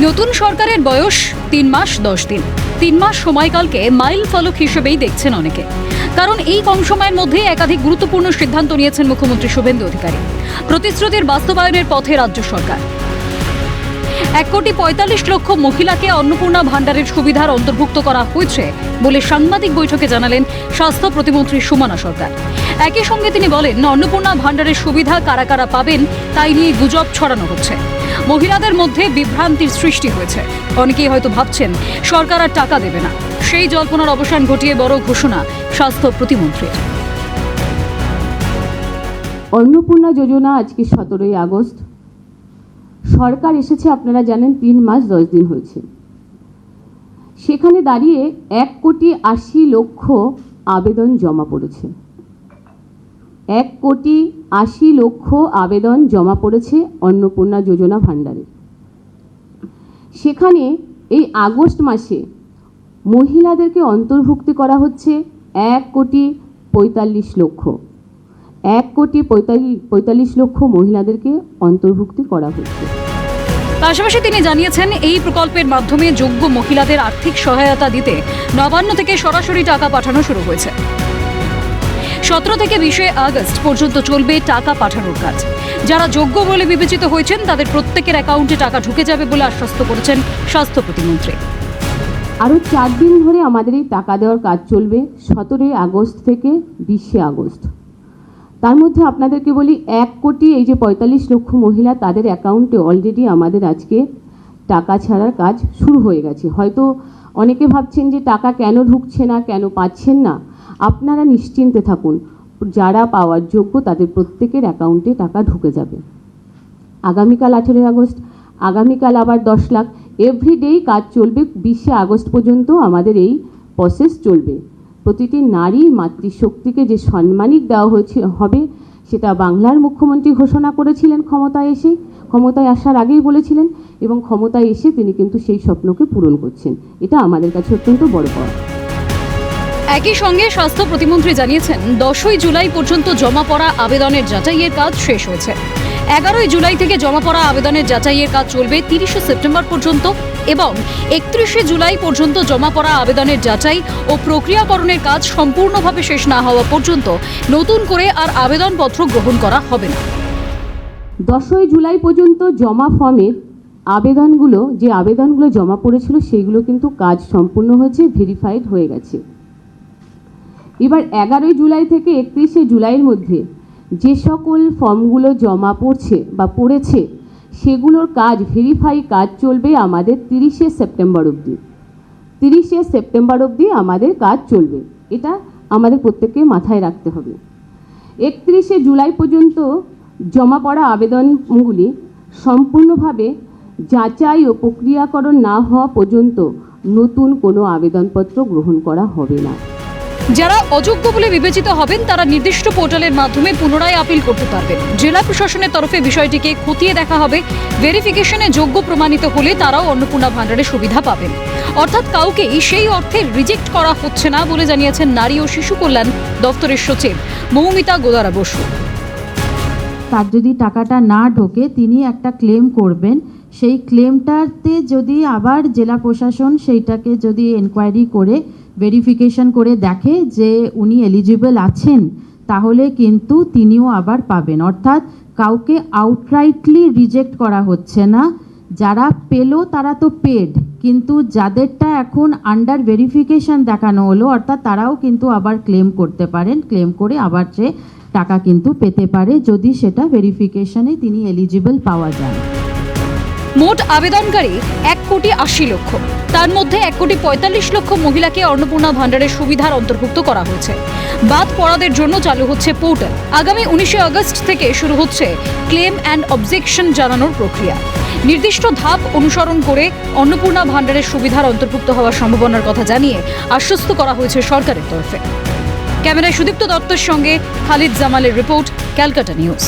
নতুন সরকারের বয়স 3 মাস 10 দিন। 3 মাস সময়কালকে মাইল ফলক হিসেবেই দেখছেন অনেকে, কারণ এই কম সময়ের মধ্যে একাধিক গুরুত্বপূর্ণ সিদ্ধান্ত নিয়েছেন মুখ্যমন্ত্রী শুভেন্দু অধিকারী। প্রতিশ্রুতির বাস্তবায়নের পথে রাজ্য সরকার। 1,45,00,000 মহিলাকে অন্নপূর্ণা ভান্ডারের সুবিধার অন্তর্ভুক্ত করা হয়েছে বলে সাংবাদিক বৈঠকে জানালেন স্বাস্থ্য প্রতিমন্ত্রী সুমনা সরকার। একই সঙ্গে তিনি বলেন, অন্নপূর্ণা ভান্ডারের সুবিধা কারা কারা পাবেন তাই নিয়ে গুজব ছড়ানো হচ্ছে। মহিলাদের মধ্যে বিভ্রান্তির সৃষ্টি হয়েছে। অনেকেই হয়তো ভাবছেন সরকার আর টাকা দেবে না। সেই জল্পনার অবসান ঘটিয়ে বড় ঘোষণা স্বাস্থ্য প্রতিমন্ত্রীর। অন্নপূর্ণা যোজনা আজকে 17ই আগস্ট সরকার এসেছে, আপনারা জানেন 3 মাস 10 দিন হয়েছে। সেখানে দাঁড়িয়ে 1,80,00,000 আবেদন জমা পড়েছে। 1,80,00,000 আবেদন জমা পড়েছে অন্নপূর্ণা যোজনা ভান্ডারে। সেখানে এই আগস্ট মাসে মহিলাদেরকে অন্তর্ভুক্তি করা হচ্ছে 1,45,00,000। 1,45,00,000 মহিলাদেরকে অন্তর্ভুক্তি করা হচ্ছে। পাশাপাশি তিনি জানিয়েছেন, এই প্রকল্পের মাধ্যমে যোগ্য মহিলাদের আর্থিক সহায়তা দিতে নবান্ন থেকে সরাসরি টাকা পাঠানো শুরু হয়েছে। 17 থেকে 20 আগস্ট পর্যন্ত চলবে টাকা পাঠানোর কাজ। যারা যোগ্য বলে বিবেচিত হয়েছেন তাদের প্রত্যেকের অ্যাকাউন্টে টাকা ঢুকে যাবে বলে আশ্বস্ত করেছেন স্বাস্থ্য প্রতিমন্ত্রী। আরও 4 দিন ধরে আমাদের এই টাকা দেওয়ার কাজ চলবে, 17 আগস্ট থেকে 20 আগস্ট। তার মধ্যে আপনাদেরকে বলি, 1,45,00,000 মহিলা, তাদের অ্যাকাউন্টে অলরেডি আমাদের আজকে টাকা ছাড়ার কাজ শুরু হয়ে গেছে। হয়তো অনেকে ভাবছেন যে টাকা কেন ঢুকছে না, কেন পাচ্ছেন না। আপনারা নিশ্চিন্তে থাকুন, যারা পাওয়ার যোগ্য তাদের প্রত্যেকের অ্যাকাউন্টে টাকা ঢুকে যাবে। আগামীকাল 18 আগস্ট, আগামীকাল আবার 10 লাখ। এভরিডেই কাজ চলবে। 20 আগস্ট পর্যন্ত আমাদের এই প্রসেস চলবে। প্রতিটি নারী মাতৃশক্তিকে যে সম্মানিত দেওয়া হবে, সেটা বাংলার মুখ্যমন্ত্রী ঘোষণা করেছিলেন ক্ষমতায় আসার আগেই বলেছিলেন, এবং ক্ষমতায় এসে তিনি কিন্তু সেই স্বপ্নকে পূরণ করছেন। এটা আমাদের কাছে অত্যন্ত বড় পাওয়া। একই সঙ্গে স্বাস্থ্য প্রতিমন্ত্রী জানিয়েছেন, 10ই জুলাই পর্যন্ত জমা পড়া আবেদনের যাচাইয়ের কাজ শেষ হয়েছে। 11ই জুলাই থেকে জমা পড়া আবেদনের যাচাইয়ের কাজ চলবে 30 সেপ্টেম্বর পর্যন্ত, এবং 31 জুলাই পর্যন্ত জমা পড়া আবেদনের যাচাই ও প্রক্রিয়াকরণের কাজ সম্পূর্ণভাবে শেষ না হওয়া পর্যন্ত নতুন করে আর আবেদনপত্র গ্রহণ করা হবে না। 10ই জুলাই পর্যন্ত জমা ফর্মের যে আবেদনগুলো জমা পড়েছিল, সেগুলো কিন্তু কাজ সম্পূর্ণ হয়েছে, ভেরিফাইড হয়ে গেছে। এবার 11ই জুলাই থেকে 31 জুলাইয়ের মধ্যে যে সকল ফর্মগুলো জমা পড়েছে সেগুলোর কাজ, ভেরিফাই কাজ চলবে আমাদের 30 সেপ্টেম্বর অবধি। 30 সেপ্টেম্বর অবধি আমাদের কাজ চলবে। এটা আমাদের প্রত্যেককে মাথায় রাখতে হবে। 31 জুলাই পর্যন্ত জমা পড়া আবেদনগুলি সম্পূর্ণভাবে যাচাই ও প্রক্রিয়াকরণ না হওয়া পর্যন্ত নতুন কোনো আবেদনপত্র গ্রহণ করা হবে না। যারা অযোগ্য বলে বিবেচিত হবেন তারা নির্দিষ্ট পোর্টালের মাধ্যমে পুনরায় আপিল করতে পারবেন। জেলা প্রশাসনের তরফে বিষয়টিকে খতিয়ে দেখা হবে। ভেরিফিকেশনে যোগ্য প্রমাণিত হলে তারাও অন্নপূর্ণা ভান্ডারের সুবিধা পাবেন। অর্থাৎ কাউকেই সেই অর্থে রিজেক্ট করা হচ্ছে না বলে জানিয়েছেন নারী ও শিশু কল্যাণ দপ্তরের সচিব মৌমিতা গোদারা বসু। তার যদি টাকাটা না ঢোকে, তিনি একটা ক্লেম করবেন। সেই ক্লেমটাতে যদি আবার জেলা প্রশাসন সেইটাকে যদি এনকোয়ারি করে ভেরিফিকেশন করে দেখে যে উনি এলিজিবল আছেন, তাহলে কিন্তু তিনিও আবার পাবেন। অর্থাৎ কাউকে আউটরাইটলি রিজেক্ট করা হচ্ছে না। যারা পেলো তারা তো পেড, কিন্তু যাদেরটা এখন আন্ডার ভেরিফিকেশন দেখানো হলো, অর্থাৎ তারাও কিন্তু আবার ক্লেম করতে পারেন। ক্লেম করে আবার সে টাকা কিন্তু পেতে পারে, যদি সেটা ভেরিফিকেশনে তিনি এলিজিবল পাওয়া যায়। মোট আবেদনকারী 1,80,00,000। তার মধ্যে 1,45,00,000 মহিলাকে অন্নপূর্ণা ভান্ডারের সুবিধার অন্তর্ভুক্ত করা হয়েছে। বাদ পড়াদের জন্য চালু হচ্ছে পোর্টাল। আগামী 19 আগস্ট থেকে শুরু হচ্ছে ক্লেম অ্যান্ড অবজেকশন জানানোর প্রক্রিয়া। নির্দিষ্ট ধাপ অনুসরণ করে অন্নপূর্ণা ভান্ডারের সুবিধার অন্তর্ভুক্ত হওয়ার সম্ভাবনার কথা জানিয়ে আশ্বস্ত করা হয়েছে সরকারের তরফে। ক্যামেরায় সুদীপ্ত দত্তের সঙ্গে খালিদ জামালের রিপোর্ট, ক্যালকাটা নিউজ।